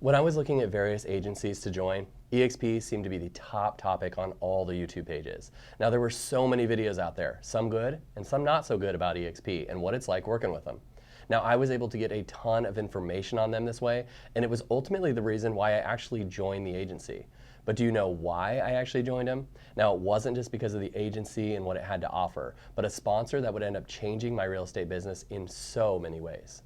When I was looking at various agencies to join, EXP seemed to be the top topic on all the YouTube pages. Now there were so many videos out there, some good and some not so good about EXP and what it's like working with them. Now I was able to get a ton of information on them this way, and it was ultimately the reason why I actually joined the agency. But do you know why I actually joined them? Now it wasn't just because of the agency and what it had to offer, but a sponsor that would end up changing my real estate business in so many ways.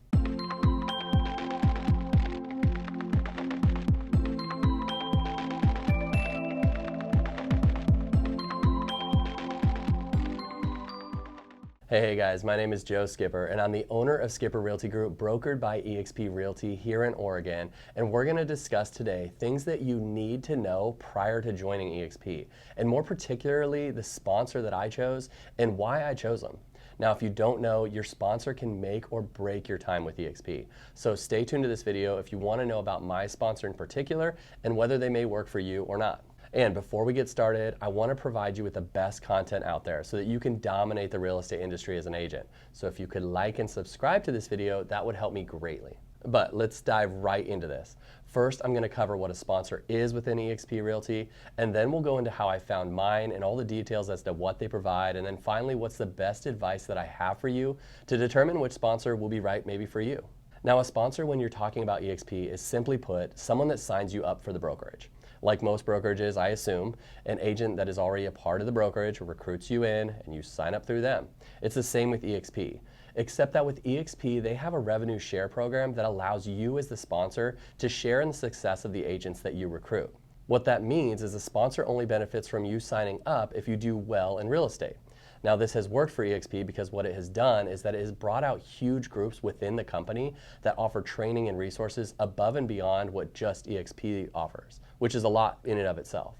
Hey guys, my name is Joe Skipper and I'm the owner of Skipper Realty Group, brokered by EXP Realty here in Oregon. And we're going to discuss today things that you need to know prior to joining EXP, and more particularly the sponsor that I chose and why I chose them. Now, if you don't know, your sponsor can make or break your time with EXP. So stay tuned to this video if you want to know about my sponsor in particular and whether they may work for you or not. And before we get started, I want to provide you with the best content out there so that you can dominate the real estate industry as an agent. So if you could like and subscribe to this video, that would help me greatly. But let's dive right into this. First, I'm going to cover what a sponsor is within EXP Realty, and then we'll go into how I found mine and all the details as to what they provide, and then finally, what's the best advice that I have for you to determine which sponsor will be right maybe for you. Now, a sponsor, when you're talking about EXP, is simply put, someone that signs you up for the brokerage. Like most brokerages, I assume, an agent that is already a part of the brokerage recruits you in and you sign up through them. It's the same with EXP, except that with EXP, they have a revenue share program that allows you as the sponsor to share in the success of the agents that you recruit. What that means is the sponsor only benefits from you signing up if you do well in real estate. Now this has worked for EXP because what it has done is that it has brought out huge groups within the company that offer training and resources above and beyond what just EXP offers, which is a lot in and of itself.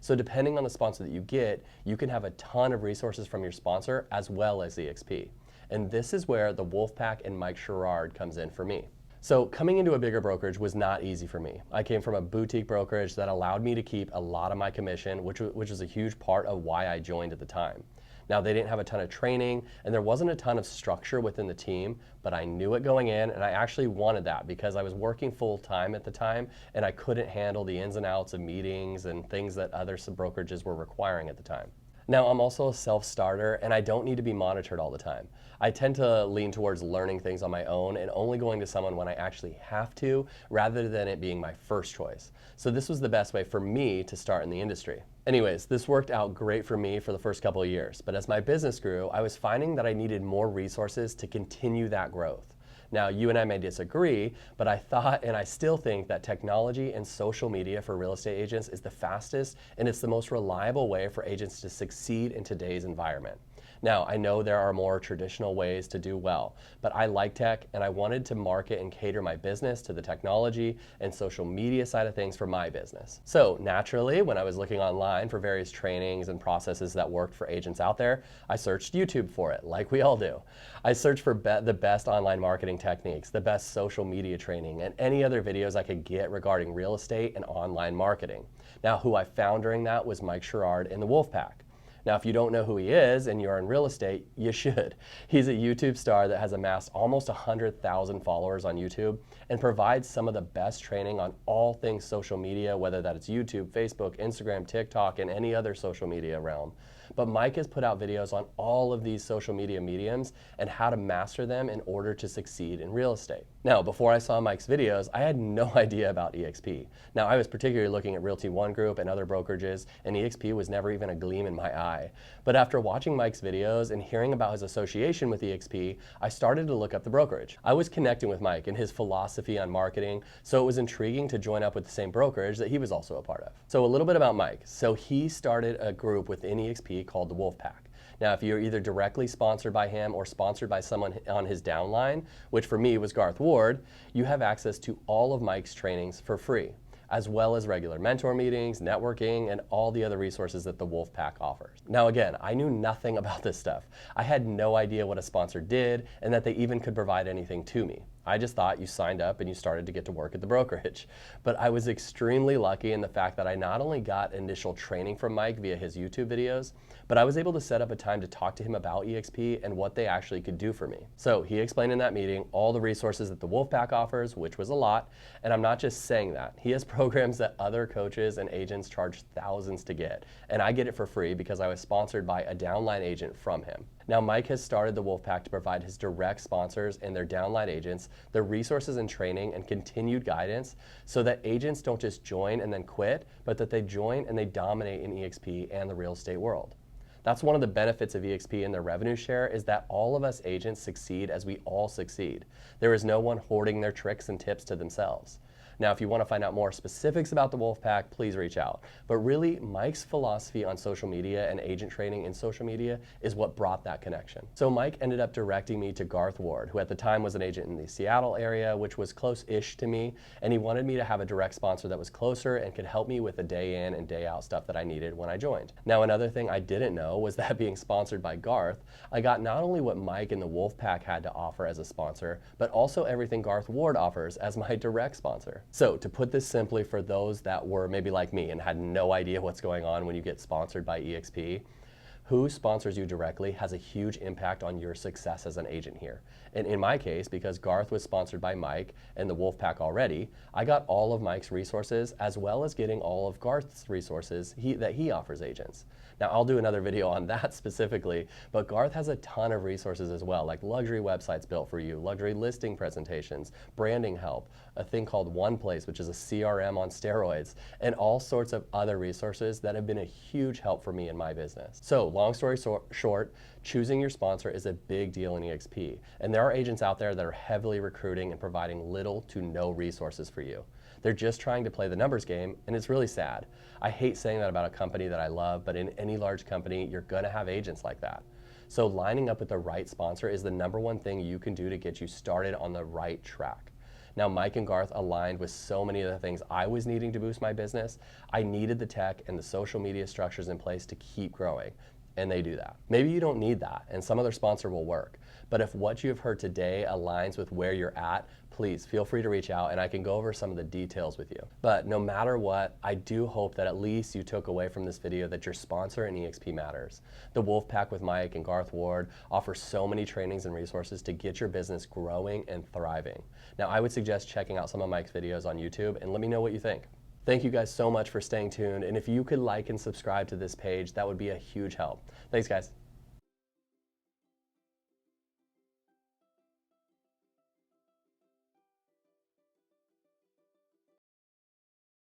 So depending on the sponsor that you get, you can have a ton of resources from your sponsor as well as EXP. And this is where the Wolfpack and Mike Sherrard comes in for me. So coming into a bigger brokerage was not easy for me. I came from a boutique brokerage that allowed me to keep a lot of my commission, which was a huge part of why I joined at the time. Now, they didn't have a ton of training and there wasn't a ton of structure within the team, but I knew it going in, and I actually wanted that because I was working full time at the time and I couldn't handle the ins and outs of meetings and things that other brokerages were requiring at the time. Now, I'm also a self-starter and I don't need to be monitored all the time. I tend to lean towards learning things on my own and only going to someone when I actually have to, rather than it being my first choice. So this was the best way for me to start in the industry. Anyways, this worked out great for me for the first couple of years, but as my business grew, I was finding that I needed more resources to continue that growth. Now, you and I may disagree, but I thought and I still think that technology and social media for real estate agents is the fastest and it's the most reliable way for agents to succeed in today's environment. Now, I know there are more traditional ways to do well, but I like tech and I wanted to market and cater my business to the technology and social media side of things for my business. So naturally, when I was looking online for various trainings and processes that worked for agents out there, I searched YouTube for it, like we all do. I searched for the best online marketing techniques, the best social media training, and any other videos I could get regarding real estate and online marketing. Now, who I found during that was Mike Sherrard in the Wolfpack. Now, if you don't know who he is and you're in real estate, you should. He's a YouTube star that has amassed almost 100,000 followers on YouTube and provides some of the best training on all things social media, whether that is YouTube, Facebook, Instagram, TikTok, and any other social media realm. But Mike has put out videos on all of these social media mediums and how to master them in order to succeed in real estate. Now, before I saw Mike's videos, I had no idea about EXP. Now, I was particularly looking at Realty One Group and other brokerages, and EXP was never even a gleam in my eye. But after watching Mike's videos and hearing about his association with EXP, I started to look up the brokerage. I was connecting with Mike and his philosophy on marketing, so it was intriguing to join up with the same brokerage that he was also a part of. So a little bit about Mike. So he started a group within EXP called the Wolfpack. Now, if you're either directly sponsored by him or sponsored by someone on his downline, which for me was Garth Ward, you have access to all of Mike's trainings for free, as well as regular mentor meetings, networking, and all the other resources that the Wolfpack offers. Now again, I knew nothing about this stuff. I had no idea what a sponsor did and that they even could provide anything to me. I just thought you signed up and you started to get to work at the brokerage. But I was extremely lucky in the fact that I not only got initial training from Mike via his YouTube videos, but I was able to set up a time to talk to him about EXP and what they actually could do for me. So he explained in that meeting all the resources that the Wolfpack offers, which was a lot, and I'm not just saying that. He has programs that other coaches and agents charge thousands to get, and I get it for free because I was sponsored by a downline agent from him. Now, Mike has started the Wolfpack to provide his direct sponsors and their downline agents the resources and training and continued guidance so that agents don't just join and then quit, but that they join and they dominate in EXP and the real estate world. That's one of the benefits of EXP and their revenue share is that all of us agents succeed as we all succeed. There is no one hoarding their tricks and tips to themselves. Now, if you want to find out more specifics about the Wolfpack, please reach out. But really, Mike's philosophy on social media and agent training in social media is what brought that connection. So Mike ended up directing me to Garth Ward, who at the time was an agent in the Seattle area, which was close-ish to me, and he wanted me to have a direct sponsor that was closer and could help me with the day in and day out stuff that I needed when I joined. Now, another thing I didn't know was that being sponsored by Garth, I got not only what Mike and the Wolfpack had to offer as a sponsor, but also everything Garth Ward offers as my direct sponsor. So to put this simply for those that were maybe like me and had no idea what's going on when you get sponsored by EXP, who sponsors you directly has a huge impact on your success as an agent here. And in my case, because Garth was sponsored by Mike and the Wolfpack already, I got all of Mike's resources as well as getting all of Garth's resources that he offers agents. Now, I'll do another video on that specifically, but Garth has a ton of resources as well, like luxury websites built for you, luxury listing presentations, branding help, a thing called One Place, which is a CRM on steroids, and all sorts of other resources that have been a huge help for me in my business. So, long story short, choosing your sponsor is a big deal in EXP, and there are agents out there that are heavily recruiting and providing little to no resources for you. They're just trying to play the numbers game, and it's really sad. I hate saying that about a company that I love, but in any large company, you're gonna have agents like that. So lining up with the right sponsor is the #1 thing you can do to get you started on the right track. Now, Mike and Garth aligned with so many of the things I was needing to boost my business. I needed the tech and the social media structures in place to keep growing, and they do that. Maybe you don't need that, and some other sponsor will work. But if what you've heard today aligns with where you're at, please feel free to reach out and I can go over some of the details with you. But no matter what, I do hope that at least you took away from this video that your sponsor in EXP matters. The Wolfpack with Mike and Garth Ward offers so many trainings and resources to get your business growing and thriving. Now, I would suggest checking out some of Mike's videos on YouTube and let me know what you think. Thank you guys so much for staying tuned, and if you could like and subscribe to this page, that would be a huge help. Thanks, guys.